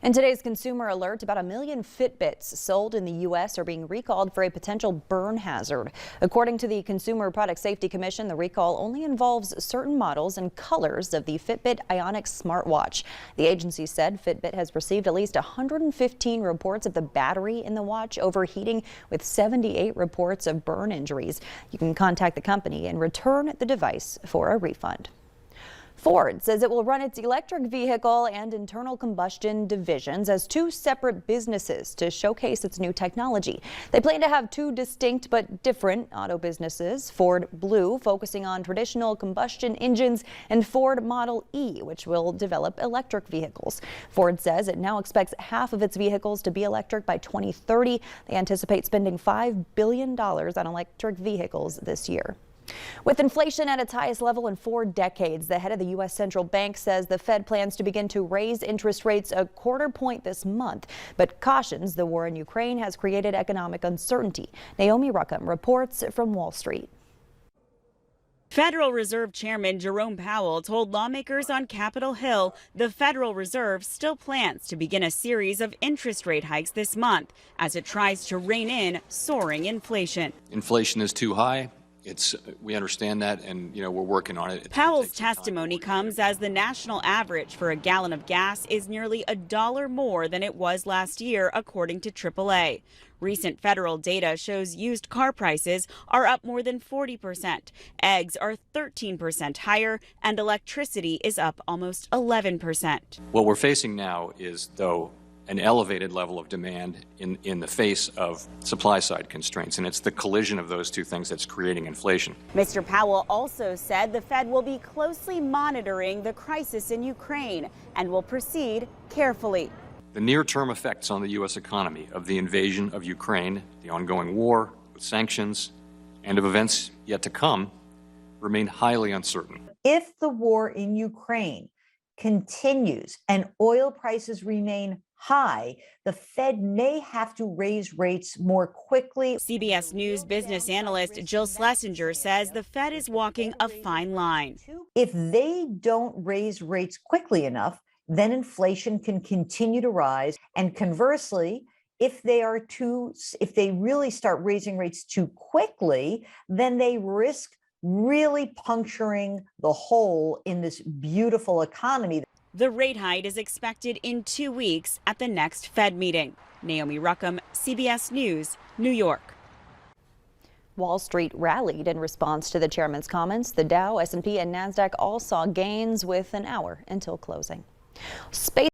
In today's consumer alert, about 1 million Fitbits sold in the U.S. are being recalled for a potential burn hazard. According to the Consumer Product Safety Commission, the recall only involves certain models and colors of the Fitbit Ionic smartwatch. The agency said Fitbit has received at least 115 reports of the battery in the watch overheating, with 78 reports of burn injuries. You can contact the company and return the device for a refund. Ford says it will run its electric vehicle and internal combustion divisions as two separate businesses to showcase its new technology. They plan to have two distinct but different auto businesses: Ford Blue, focusing on traditional combustion engines, and Ford Model E, which will develop electric vehicles. Ford says it now expects half of its vehicles to be electric by 2030. They anticipate spending $5 billion on electric vehicles this year. With inflation at its highest level in 4 decades, the head of the U.S. Central Bank says the Fed plans to begin to raise interest rates a quarter point this month, but cautions the war in Ukraine has created economic uncertainty. Naomi Ruckham reports from Wall Street. Federal Reserve Chairman Jerome Powell told lawmakers on Capitol Hill the Federal Reserve still plans to begin a series of interest rate hikes this month as it tries to rein in soaring inflation. Inflation is too high. We understand that, and we're working on it. Powell's testimony comes as the national average for a gallon of gas is nearly $1 more than it was last year, according to AAA. Recent federal data shows used car prices are up more than 40%. Eggs are 13% higher, and electricity is up almost 11%. What we're facing now is, though, an elevated level of demand in the face of supply-side constraints, and it's the collision of those two things that's creating inflation. Mr. Powell also said the Fed will be closely monitoring the crisis in Ukraine and will proceed carefully. The near-term effects on the U.S. economy of the invasion of Ukraine, the ongoing war, with sanctions, and of events yet to come remain highly uncertain. If the war in Ukraine continues and oil prices remain high, the Fed may have to raise rates more quickly. CBS News business analyst Jill Schlesinger says the Fed is walking a fine line. If they don't raise rates quickly enough, then inflation can continue to rise. And conversely, if they really start raising rates too quickly, then they risk really puncturing the hole in this beautiful economy. The rate hike is expected in 2 weeks at the next Fed meeting. Naomi Ruckham, CBS News, New York. Wall Street rallied in response to the chairman's comments. The Dow, S&P, and NASDAQ all saw gains with an hour until closing. Space